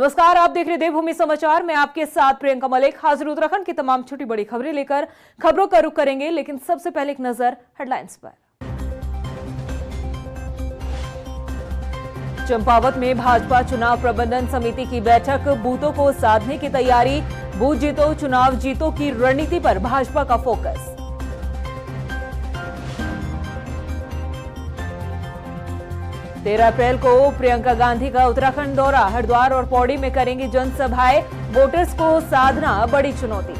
नमस्कार, आप देख रहे देवभूमि समाचार में आपके साथ प्रियंका मलिक हाजिर। उत्तराखंड की तमाम छोटी बड़ी खबरें लेकर खबरों का रुख करेंगे, लेकिन सबसे पहले एक नजर हेडलाइंस पर। चंपावत में भाजपा चुनाव प्रबंधन समिति की बैठक, बूथों को साधने की तैयारी, बूथ जीतो चुनाव जीतो की रणनीति पर भाजपा का फोकस। 13 अप्रैल को प्रियंका गांधी का उत्तराखंड दौरा, हरिद्वार और पौड़ी में करेंगी जनसभाएं, वोटर्स को साधना बड़ी चुनौती।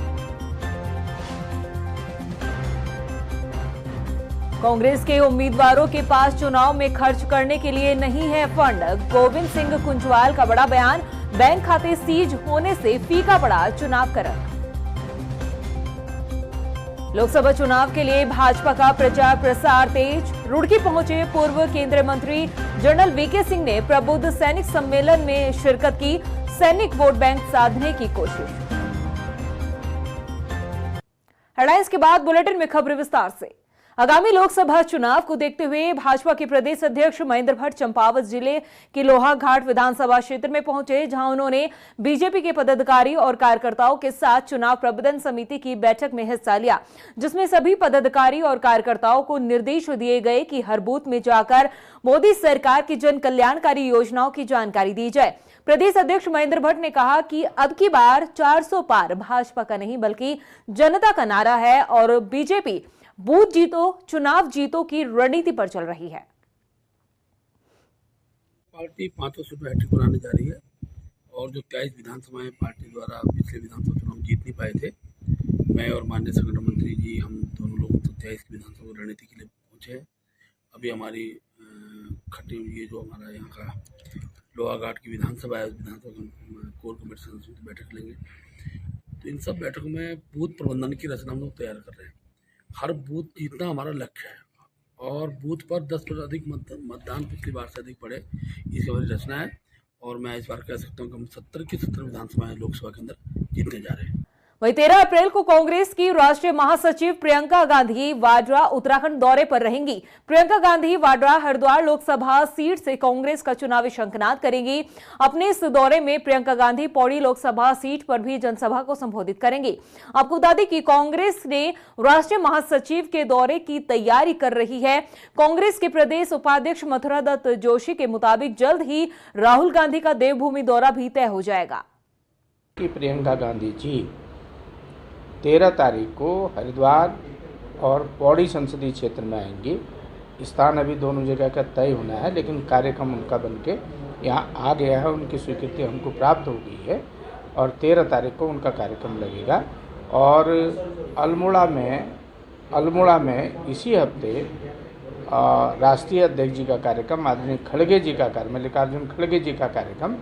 कांग्रेस के उम्मीदवारों के पास चुनाव में खर्च करने के लिए नहीं है फंड, गोविंद सिंह कुंजवाल का बड़ा बयान, बैंक खाते सीज होने से फीका पड़ा चुनाव करक। लोकसभा चुनाव के लिए भाजपा का प्रचार प्रसार तेज, रुड़की पहुंचे पूर्व केंद्रीय मंत्री जनरल वीके सिंह ने प्रबुद्ध सैनिक सम्मेलन में शिरकत की, सैनिक वोट बैंक साधने की कोशिश। हेडलाइंस के बाद बुलेटिन में खबरें विस्तार से। आगामी लोकसभा चुनाव को देखते हुए भाजपा के प्रदेश अध्यक्ष महेंद्र भट्ट चंपावत जिले के लोहाघाट विधानसभा क्षेत्र में पहुंचे, जहां उन्होंने बीजेपी के पदाधिकारी और कार्यकर्ताओं के साथ चुनाव प्रबंधन समिति की बैठक में हिस्सा लिया, जिसमें सभी पदाधिकारी और कार्यकर्ताओं को निर्देश दिए गए कि हर बूथ में जाकर मोदी सरकार की जन कल्याणकारी योजनाओं की जानकारी दी जाए। प्रदेश अध्यक्ष महेंद्र भट्ट ने कहा कि अब की बार 400 पार भाजपा का नहीं बल्कि जनता का नारा है और बीजेपी बूथ जीतो चुनाव जीतो की रणनीति पर चल रही है। पार्टी 500 सीट हैट्रिक बनाने जा रही है और जो 23 विधानसभाएं पार्टी द्वारा पिछले विधानसभा चुनाव जीत नहीं पाए थे, मैं और माननीय संगठन मंत्री जी हम दोनों लोग तो 23 विधानसभा रणनीति के लिए पहुंचे हैं। अभी हमारी खटी ये जो हमारा यहाँ का लोहाघाट की विधानसभा है, विधानसभा कोर कमेटी समिति बैठक लेंगे, तो इन सब बैठकों में बूथ प्रबंधन की रचना हम लोग तैयार कर रहे हैं। हर बूथ जीतना हमारा लक्ष्य है और बूथ पर 10% अधिक मतदान पिछली बार से अधिक पड़े, इसकी हमारी रचना है। और मैं इस बार कह सकता हूँ कि हम 70 की 70 विधानसभाएं लोकसभा के अंदर जीतने जा रहे हैं। वहीं 13 अप्रैल को कांग्रेस की राष्ट्रीय महासचिव प्रियंका गांधी वाड्रा उत्तराखंड दौरे पर रहेंगी। प्रियंका गांधी वाड्रा हरिद्वार लोकसभा सीट से कांग्रेस का चुनावी शंखनाद करेंगी। अपने इस दौरे में प्रियंका गांधी पौड़ी लोकसभा सीट पर भी जनसभा को संबोधित करेंगी। आपको बता दें कि कांग्रेस ने राष्ट्रीय महासचिव के दौरे की तैयारी कर रही है। कांग्रेस के प्रदेश उपाध्यक्ष मथुरा दत्त जोशी के मुताबिक जल्द ही राहुल गांधी का देवभूमि दौरा भी तय हो जाएगा। प्रियंका गांधी जी 13 तारीख को हरिद्वार और पौड़ी संसदीय क्षेत्र में आएंगी। स्थान अभी दोनों जगह का तय होना है, लेकिन कार्यक्रम उनका बनके यहाँ आ गया है, उनकी स्वीकृति हमको प्राप्त हो गई है और 13 तारीख को उनका कार्यक्रम लगेगा। और अल्मोड़ा में इसी हफ्ते राष्ट्रीय अध्यक्ष जी का कार्यक्रम, आदरणीय खड़गे जी का मल्लिकार्जुन खड़गे जी का कार्यक्रम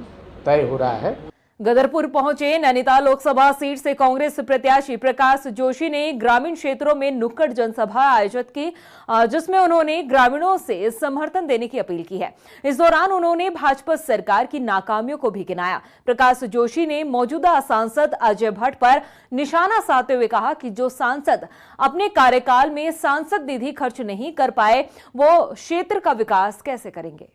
तय हो रहा है। गदरपुर पहुंचे नैनीताल लोकसभा सीट से कांग्रेस प्रत्याशी प्रकाश जोशी ने ग्रामीण क्षेत्रों में नुक्कड़ जनसभा आयोजित की, जिसमें उन्होंने ग्रामीणों से समर्थन देने की अपील की है। इस दौरान उन्होंने भाजपा सरकार की नाकामियों को भी गिनाया। प्रकाश जोशी ने मौजूदा सांसद अजय भट्ट पर निशाना साधते हुए कहा कि जो सांसद अपने कार्यकाल में सांसद निधि खर्च नहीं कर पाए, वो क्षेत्र का विकास कैसे करेंगे।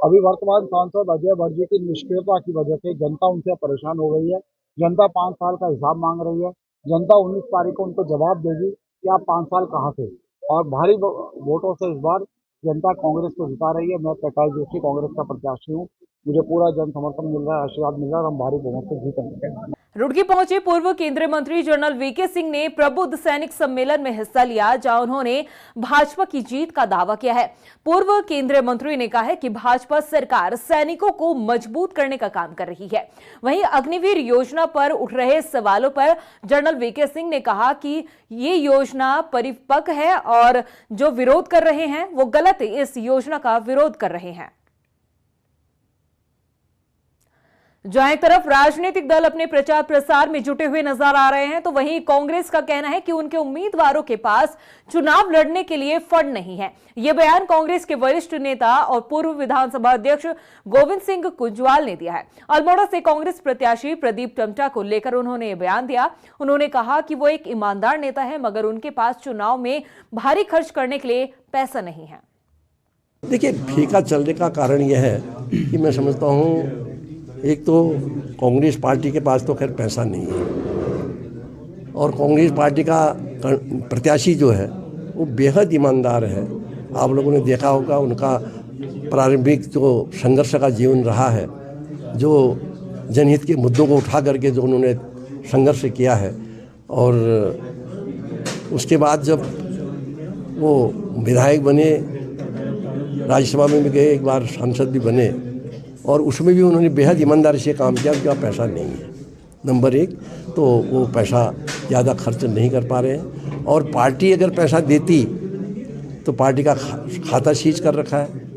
अभी वर्तमान सांसद अजय भट्ट जी की निष्क्रियता की वजह से जनता उनसे परेशान हो गई है। जनता 5 साल का हिसाब मांग रही है। जनता 19 तारीख को उनको जवाब देगी कि आप 5 साल कहाँ थे। और भारी वोटों से इस बार जनता कांग्रेस को जिता रही है। मैं प्रकाश जोशी कांग्रेस का प्रत्याशी हूँ, मुझे पूरा जन समर्थन मिल रहा है, आशीर्वाद मिल रहा है और हम भारी बहुमत से जीतेंगे। रुड़की पहुंचे पूर्व केंद्रीय मंत्री जनरल वीके सिंह ने प्रबुद्ध सैनिक सम्मेलन में हिस्सा लिया, जहां उन्होंने भाजपा की जीत का दावा किया है। पूर्व केंद्रीय मंत्री ने कहा है कि भाजपा सरकार सैनिकों को मजबूत करने का काम कर रही है। वहीं अग्निवीर योजना पर उठ रहे सवालों पर जनरल वीके सिंह ने कहा कि ये योजना परिपक्व है और जो विरोध कर रहे हैं वो गलत इस योजना का विरोध कर रहे हैं। जहां एक तरफ राजनीतिक दल अपने प्रचार प्रसार में जुटे हुए नजर आ रहे हैं, तो वहीं कांग्रेस का कहना है कि उनके उम्मीदवारों के पास चुनाव लड़ने के लिए फंड नहीं है। यह बयान कांग्रेस के वरिष्ठ नेता और पूर्व विधानसभा अध्यक्ष गोविंद सिंह कुंजवाल ने दिया है। अल्मोड़ा से कांग्रेस प्रत्याशी प्रदीप टमटा को लेकर उन्होंने यह बयान दिया। उन्होंने कहा कि वो एक ईमानदार नेता है, मगर उनके पास चुनाव में भारी खर्च करने के लिए पैसा नहीं है। देखिए, फीका चलने का कारण यह है कि मैं समझता हूँ एक तो कांग्रेस पार्टी के पास तो खैर पैसा नहीं है, और कांग्रेस पार्टी का प्रत्याशी जो है वो बेहद ईमानदार है। आप लोगों ने देखा होगा उनका प्रारंभिक जो संघर्ष का जीवन रहा है, जो जनहित के मुद्दों को उठा करके जो उन्होंने संघर्ष किया है, और उसके बाद जब वो विधायक बने, राज्यसभा में भी गए, एक बार सांसद भी बने, और उसमें भी उन्होंने बेहद ईमानदारी से काम किया। उनके पास पैसा नहीं है नंबर एक, तो वो पैसा ज़्यादा खर्च नहीं कर पा रहे हैं। और पार्टी अगर पैसा देती तो पार्टी का खाता सीज कर रखा है।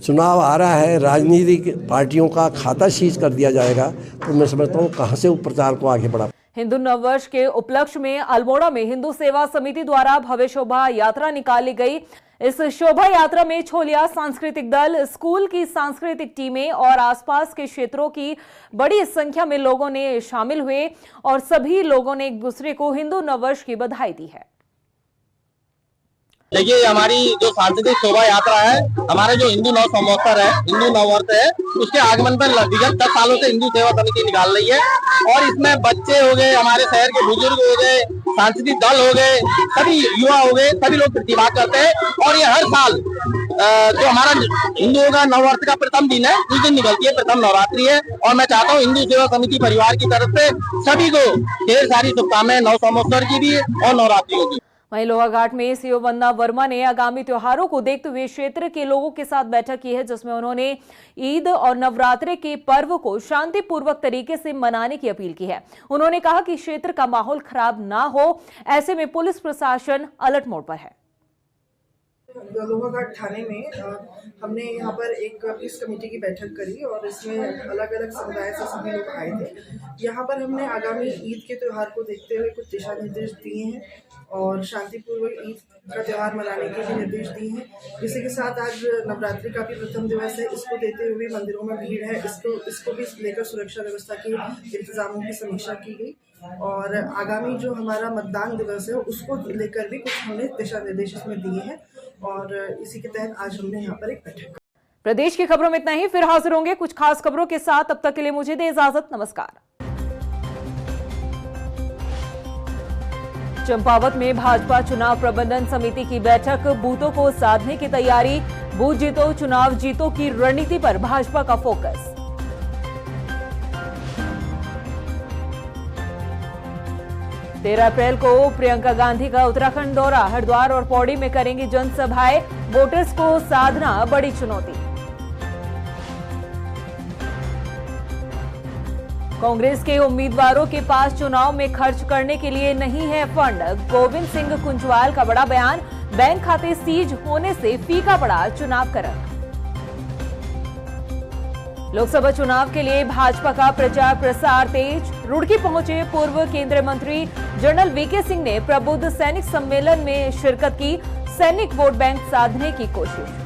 चुनाव आ रहा है, राजनीतिक पार्टियों का खाता सीज कर दिया जाएगा, तो मैं समझता हूँ कहाँ से वो प्रचार को आगे बढ़ा। हिंदू नववर्ष के उपलक्ष्य में अल्मोड़ा में हिंदू सेवा समिति द्वारा भव्य शोभा यात्रा निकाली गई। इस शोभा यात्रा में छोलिया सांस्कृतिक दल, स्कूल की सांस्कृतिक टीमें और आसपास के क्षेत्रों की बड़ी संख्या में लोगों ने शामिल हुए और सभी लोगों ने एक दूसरे को हिंदू नववर्ष की बधाई दी है। देखिए, हमारी जो सांस्कृतिक शोभा यात्रा है, हमारे जो हिंदू नव संवत्सर है, हिंदू नववर्ष है, उसके आगमन पर विगत 10 सालों से हिंदू सेवा समिति निकाल रही है। और इसमें बच्चे हो गए, हमारे शहर के बुजुर्ग हो गए, सांस्कृतिक दल हो गए, सभी युवा हो गए, सभी लोग प्रतिभा करते हैं। और ये हर साल जो हमारा हिंदुओं का नववर्ष का प्रथम दिन है, उस दिन निकलती है, प्रथम नवरात्रि है। और मैं चाहता हूँ हिंदू सेवा समिति परिवार की तरफ से सभी को ढेर सारी शुभकामनाएं नव संवत्सर की भी और नवरात्रियों की। वहीं लोहाघाट में सीओ वंदना वर्मा ने आगामी त्योहारों को देखते हुए क्षेत्र के लोगों के साथ बैठक की है, जिसमें उन्होंने ईद और नवरात्रि के पर्व को शांतिपूर्वक तरीके से मनाने की अपील की है। उन्होंने कहा कि क्षेत्र का माहौल खराब ना हो, ऐसे में पुलिस प्रशासन अलर्ट मोड पर है। लोहाघाट थाने में हमने यहाँ पर एक इस कमेटी की बैठक करी और इसमें अलग अलग समुदाय से सभी लोग आए थे। यहाँ पर हमने आगामी ईद के त्यौहार को देखते हुए कुछ दिशा निर्देश दिए हैं और शांतिपूर्वक ईद का त्यौहार मनाने के भी निर्देश दिए हैं। इसी के साथ आज नवरात्रि का भी प्रथम दिवस है, इसको देते हुए मंदिरों में भीड़ है, इसको भी लेकर सुरक्षा व्यवस्था के इंतजामों की समीक्षा की गई। और आगामी जो हमारा मतदान दिवस है उसको लेकर भी कुछ हमने दिशा निर्देश इसमें दिए हैं और इसी के तहत आज हमने यहाँ पर एक बैठक। प्रदेश की खबरों में इतना ही, फिर हाजिर होंगे कुछ खास खबरों के साथ। तब तक के लिए मुझे दे इजाजत, नमस्कार। चंपावत में भाजपा चुनाव प्रबंधन समिति की बैठक, बूथों को साधने की तैयारी, बूथ जीतो चुनाव जीतो की रणनीति पर भाजपा का फोकस। 13 अप्रैल को प्रियंका गांधी का उत्तराखंड दौरा, हरिद्वार और पौड़ी में करेंगी जनसभाएं, वोटर्स को साधना बड़ी चुनौती। कांग्रेस के उम्मीदवारों के पास चुनाव में खर्च करने के लिए नहीं है फंड, गोविंद सिंह कुंजवाल का बड़ा बयान, बैंक खाते सीज होने से फीका पड़ा चुनाव करक। लोकसभा चुनाव के लिए भाजपा का प्रचार प्रसार तेज, रुड़की पहुंचे पूर्व केंद्रीय मंत्री जनरल वीके सिंह ने प्रबुद्ध सैनिक सम्मेलन में शिरकत की, सैनिक वोट बैंक साधने की कोशिश।